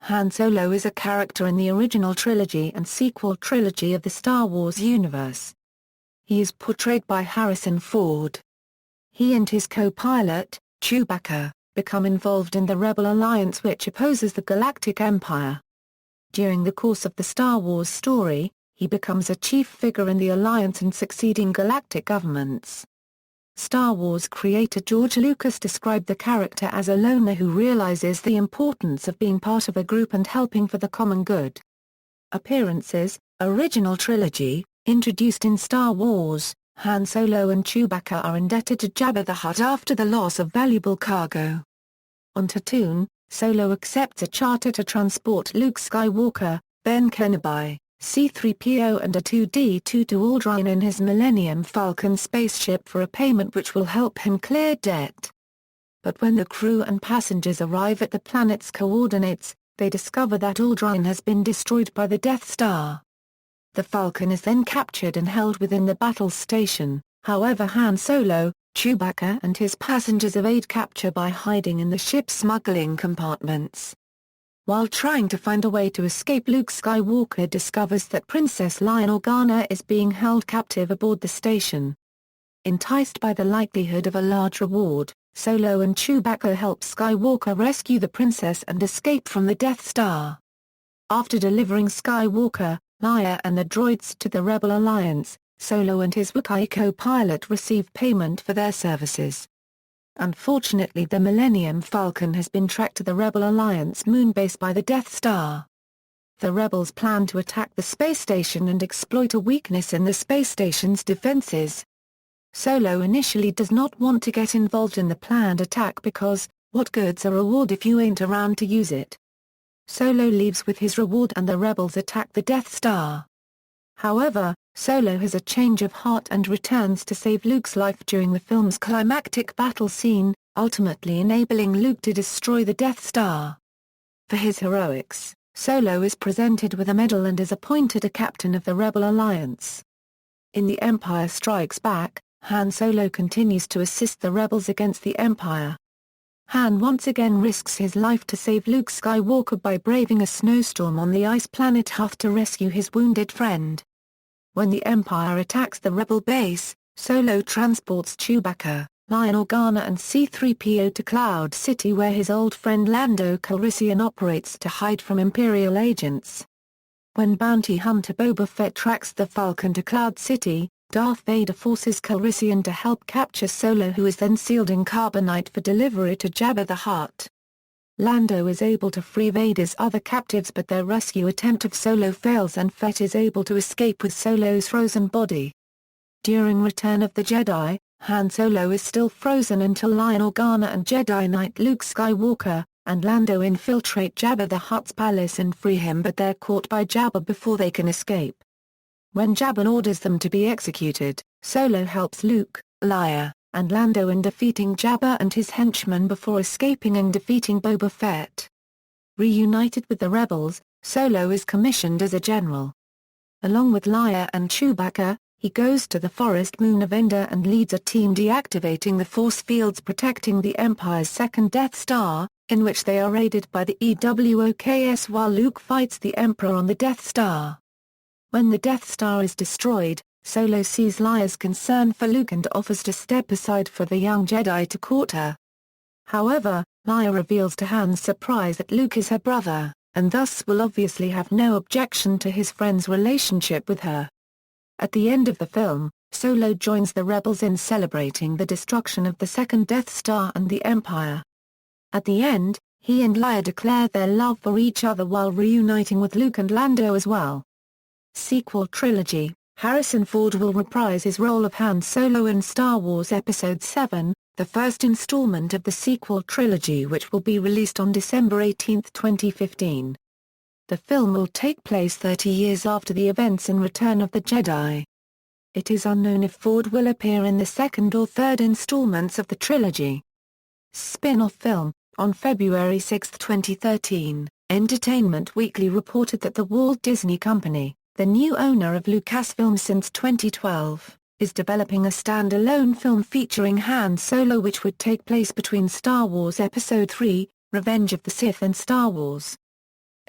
Han Solo is a character in the original trilogy and sequel trilogy of the Star Wars universe. He is portrayed by Harrison Ford. He and his co-pilot, Chewbacca, become involved in the Rebel Alliance which opposes the Galactic Empire. During the course of the Star Wars story, he becomes a chief figure in the Alliance and succeeding galactic governments. Star Wars creator George Lucas described the character as a loner who realizes the importance of being part of a group and helping for the common good. Appearances: Original trilogy, introduced in Star Wars, Han Solo and Chewbacca are indebted to Jabba the Hutt after the loss of valuable cargo. On Tatooine, Solo accepts a charter to transport Luke Skywalker, Ben Kenobi, C-3PO and R2-D2 to Alderaan in his Millennium Falcon spaceship for a payment which will help him clear debt. But when the crew and passengers arrive at the planet's coordinates, they discover that Alderaan has been destroyed by the Death Star. The Falcon is then captured and held within the battle station. However, Han Solo, Chewbacca and his passengers evade capture by hiding in the ship's smuggling compartments. While trying to find a way to escape, Luke Skywalker discovers that Princess Leia Organa is being held captive aboard the station. Enticed by the likelihood of a large reward, Solo and Chewbacca help Skywalker rescue the princess and escape from the Death Star. After delivering Skywalker, Leia and the droids to the Rebel Alliance, Solo and his Wookiee co-pilot receive payment for their services. Unfortunately, the Millennium Falcon has been tracked to the Rebel Alliance moonbase by the Death Star. The rebels plan to attack the space station and exploit a weakness in the space station's defenses. Solo initially does not want to get involved in the planned attack because, what good's a reward if you ain't around to use it? Solo leaves with his reward and the rebels attack the Death Star. However, Solo has a change of heart and returns to save Luke's life during the film's climactic battle scene, ultimately enabling Luke to destroy the Death Star. For his heroics, Solo is presented with a medal and is appointed a captain of the Rebel Alliance. In The Empire Strikes Back, Han Solo continues to assist the rebels against the Empire. Han once again risks his life to save Luke Skywalker by braving a snowstorm on the ice planet Hoth to rescue his wounded friend. When the Empire attacks the rebel base, Solo transports Chewbacca, Leia Organa and C-3PO to Cloud City where his old friend Lando Calrissian operates to hide from Imperial agents. When bounty hunter Boba Fett tracks the Falcon to Cloud City, Darth Vader forces Calrissian to help capture Solo, who is then sealed in carbonite for delivery to Jabba the Hutt. Lando is able to free Vader's other captives, but their rescue attempt of Solo fails and Fett is able to escape with Solo's frozen body. During Return of the Jedi, Han Solo is still frozen until Leia Organa and Jedi Knight Luke Skywalker and Lando infiltrate Jabba the Hutt's palace and free him, but they're caught by Jabba before they can escape. When Jabba orders them to be executed, Solo helps Luke, Leia, and Lando in defeating Jabba and his henchmen before escaping and defeating Boba Fett. Reunited with the rebels, Solo is commissioned as a general. Along with Leia and Chewbacca, he goes to the forest moon of Endor and leads a team deactivating the force fields protecting the Empire's second Death Star, in which they are aided by the EWOKS while Luke fights the Emperor on the Death Star. When the Death Star is destroyed, Solo sees Leia's concern for Luke and offers to step aside for the young Jedi to court her. However, Leia reveals to Han's surprise that Luke is her brother, and thus will obviously have no objection to his friend's relationship with her. At the end of the film, Solo joins the rebels in celebrating the destruction of the second Death Star and the Empire. At the end, he and Leia declare their love for each other while reuniting with Luke and Lando as well. Sequel trilogy: Harrison Ford will reprise his role of Han Solo in Star Wars Episode VII, the first installment of the sequel trilogy, which will be released on December 18, 2015. The film will take place 30 years after the events in Return of the Jedi. It is unknown if Ford will appear in the second or third installments of the trilogy. Spin-off film: On February 6, 2013, Entertainment Weekly reported that the Walt Disney Company, the new owner of Lucasfilm since 2012, is developing a standalone film featuring Han Solo which would take place between Star Wars Episode III, Revenge of the Sith and Star Wars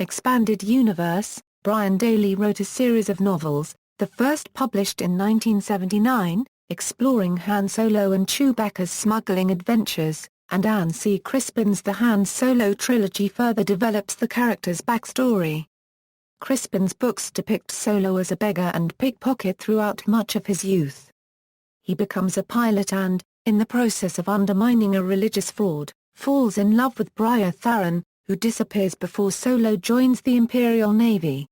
Expanded Universe, Brian Daley wrote a series of novels, the first published in 1979, exploring Han Solo and Chewbacca's smuggling adventures, and Anne C. Crispin's The Han Solo trilogy further develops the character's backstory. Crispin's books depict Solo as a beggar and pickpocket throughout much of his youth. He becomes a pilot and, in the process of undermining a religious fraud, falls in love with Briar Tharran, who disappears before Solo joins the Imperial Navy.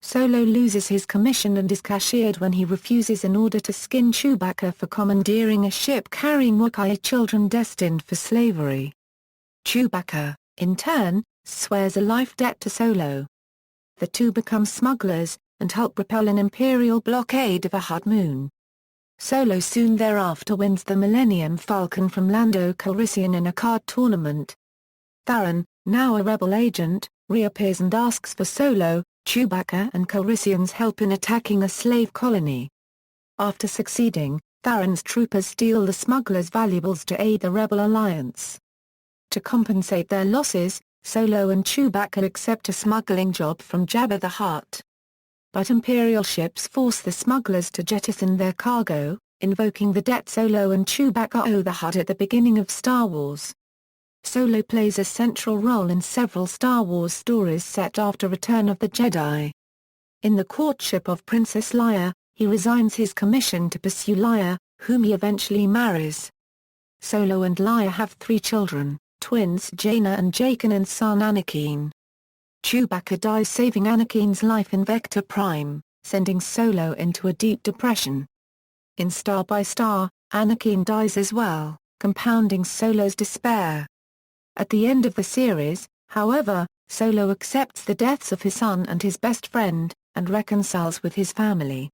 Solo loses his commission and is cashiered when he refuses an order to skin Chewbacca for commandeering a ship carrying Wookiee children destined for slavery. Chewbacca, in turn, swears a life debt to Solo. The two become smugglers, and help repel an Imperial blockade of a Hutt moon. Solo soon thereafter wins the Millennium Falcon from Lando Calrissian in a card tournament. Tharran, now a rebel agent, reappears and asks for Solo, Chewbacca and Calrissian's help in attacking a slave colony. After succeeding, Tharran's troopers steal the smugglers' valuables to aid the Rebel Alliance. To compensate their losses, Solo and Chewbacca accept a smuggling job from Jabba the Hutt. But Imperial ships force the smugglers to jettison their cargo, invoking the debt Solo and Chewbacca owe the Hutt at the beginning of Star Wars. Solo plays a central role in several Star Wars stories set after Return of the Jedi. In The Courtship of Princess Leia, he resigns his commission to pursue Leia, whom he eventually marries. Solo and Leia have 3 children, twins Jaina and Jaqen and son Anakin. Chewbacca dies saving Anakin's life in Vector Prime, sending Solo into a deep depression. In Star by Star, Anakin dies as well, compounding Solo's despair. At the end of the series, however, Solo accepts the deaths of his son and his best friend, and reconciles with his family.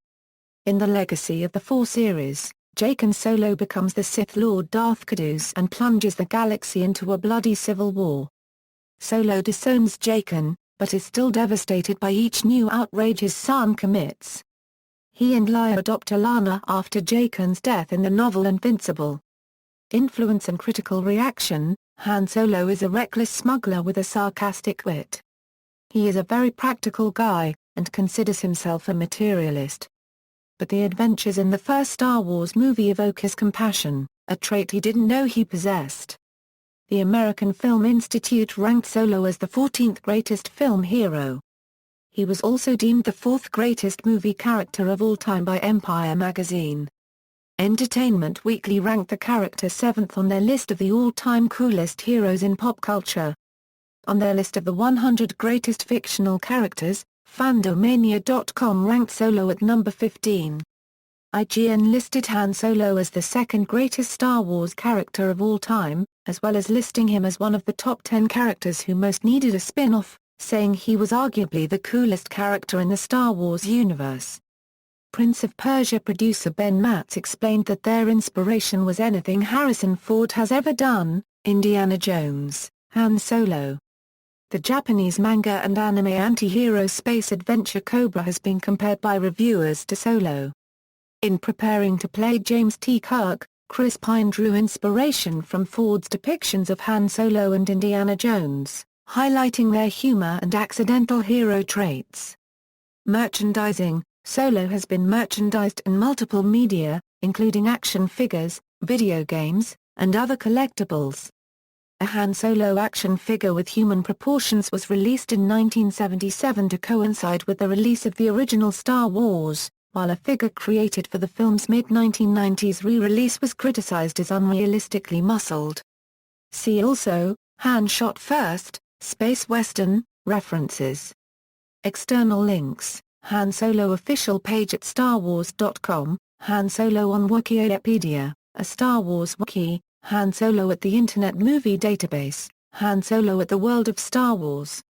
In the Legacy of the 4 series, Jaqen Solo becomes the Sith Lord Darth Caduce and plunges the galaxy into a bloody civil war. Solo disowns Jaqen, but is still devastated by each new outrage his son commits. He and Leia adopt Alana after Jaqen's death in the novel Invincible. Influence and critical reaction. Han Solo is a reckless smuggler with a sarcastic wit. He is a very practical guy, and considers himself a materialist. But the adventures in the first Star Wars movie evoke his compassion, a trait he didn't know he possessed. The American Film Institute ranked Solo as the 14th greatest film hero. He was also deemed the 4th greatest movie character of all time by Empire magazine. Entertainment Weekly ranked the character 7th on their list of the all-time coolest heroes in pop culture. On their list of the 100 greatest fictional characters, Fandomania.com ranked Solo at number 15. IGN listed Han Solo as the 2nd greatest Star Wars character of all time, as well as listing him as one of the top 10 characters who most needed a spin-off, saying he was arguably the coolest character in the Star Wars universe. Prince of Persia producer Ben Matz explained that their inspiration was anything Harrison Ford has ever done, Indiana Jones, Han Solo. The Japanese manga and anime anti-hero space adventure Cobra has been compared by reviewers to Solo. In preparing to play James T. Kirk, Chris Pine drew inspiration from Ford's depictions of Han Solo and Indiana Jones, highlighting their humor and accidental hero traits. Merchandising. Solo has been merchandised in multiple media, including action figures, video games, and other collectibles. A Han Solo action figure with human proportions was released in 1977 to coincide with the release of the original Star Wars, while a figure created for the film's mid-1990s re-release was criticized as unrealistically muscled. See also, Han Shot First, Space Western, references. External links. Han Solo official page at StarWars.com, Han Solo on Wikipedia, a Star Wars wiki, Han Solo at the Internet Movie Database, Han Solo at the World of Star Wars.